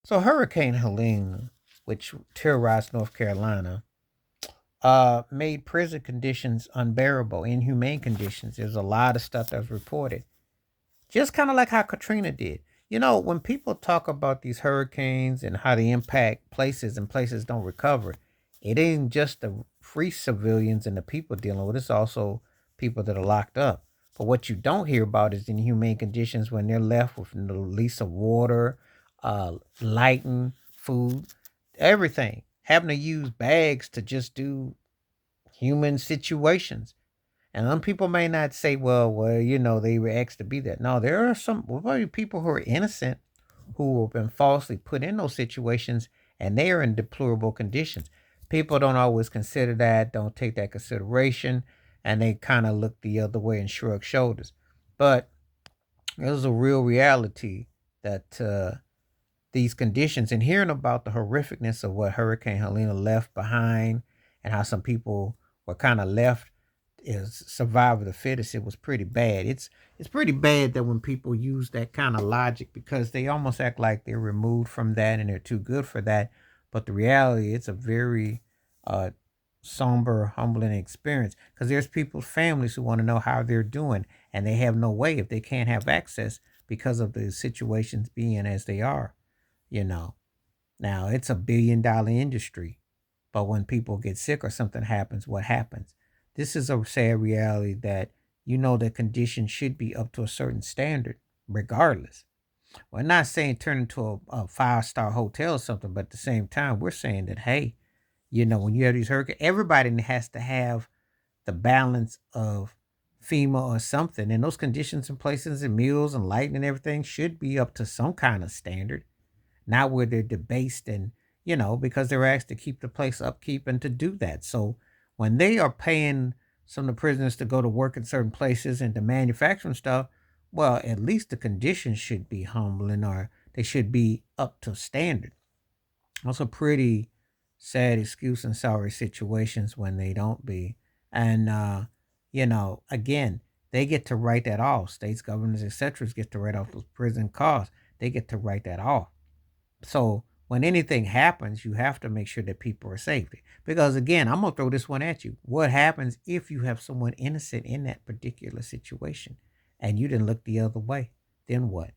So Hurricane Helene, which terrorized North Carolina, made prison conditions unbearable, inhumane conditions. There's a lot of stuff that's reported, just kind of like how Katrina did. When people talk about these hurricanes and how they impact places and places don't recover, it ain't just the free civilians and the people dealing with it. It's also people that are locked up. But what you don't hear about is inhumane conditions when they're left with the least of water, lighting, food, everything. Having to use bags to just do human situations. And some people may not say, well, they were asked to be there. No, there are some probably people who are innocent who have been falsely put in those situations and they are in deplorable conditions. People don't always consider that, don't take that consideration, and they kind of look the other way and shrug shoulders. But there's a real reality that these conditions and hearing about the horrificness of what Hurricane Helena left behind and how some people were kind of left as survival of the fittest, it was pretty bad. It's pretty bad that when people use that kind of logic because they almost act like they're removed from that and they're too good for that. But the reality, it's a very uh, somber, humbling experience because there's people's families who want to know how they're doing and they have no way if they can't have access because of the situations being as they are you know. Now it's a $1 billion industry, but when people get sick or something happens, what happens? This is a sad reality that the condition should be up to a certain standard, regardless. We're not saying turn into a 5-star hotel or something, but at the same time, we're saying that hey, when you have these hurricanes, everybody has to have the balance of FEMA or something, and those conditions and places and meals and lighting and everything should be up to some kind of standard, not where they're debased and because they're asked to keep the place upkeep and to do that. So when they are paying some of the prisoners to go to work in certain places and to manufacturing stuff, well, at least the conditions should be humbling or they should be up to standard. That's a pretty sad excuse in sorry situations when they don't be. And again, they get to write that off. States, governors, etc. get to write off those prison costs. They get to write that off. So when anything happens, you have to make sure that people are safe. Because again, I'm gonna throw this one at you. What happens if you have someone innocent in that particular situation and you didn't look the other way? Then what?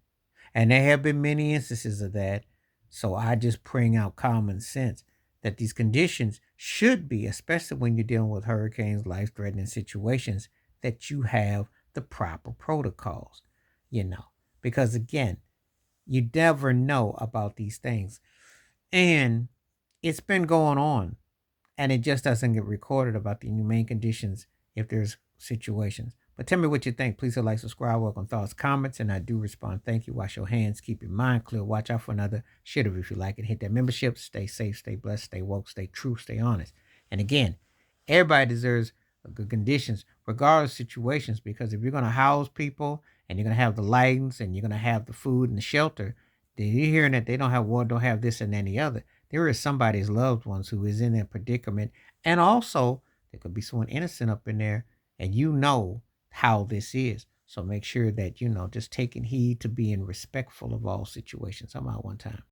And there have been many instances of that. So I just bring out common sense that these conditions should be, especially when you're dealing with hurricanes, life threatening situations, that you have the proper protocols, you know. Because again, you never know about these things. And it's been going on, and it just doesn't get recorded about the inhumane conditions if there's situations. But tell me what you think. Please hit like, subscribe, welcome thoughts, comments, and I do respond. Thank you. Wash your hands. Keep your mind clear. Watch out for another. Share it if you like it. Hit that membership. Stay safe, stay blessed, stay woke, stay true, stay honest. And again, everybody deserves good conditions, regardless of situations, because if you're going to house people and you're going to have the lights and you're going to have the food and the shelter, then you're hearing that they don't have water, don't have this and any other. There is somebody's loved ones who is in that predicament. And also, there could be someone innocent up in there, and how this is. So make sure that, just taking heed to being respectful of all situations. I'm out one time.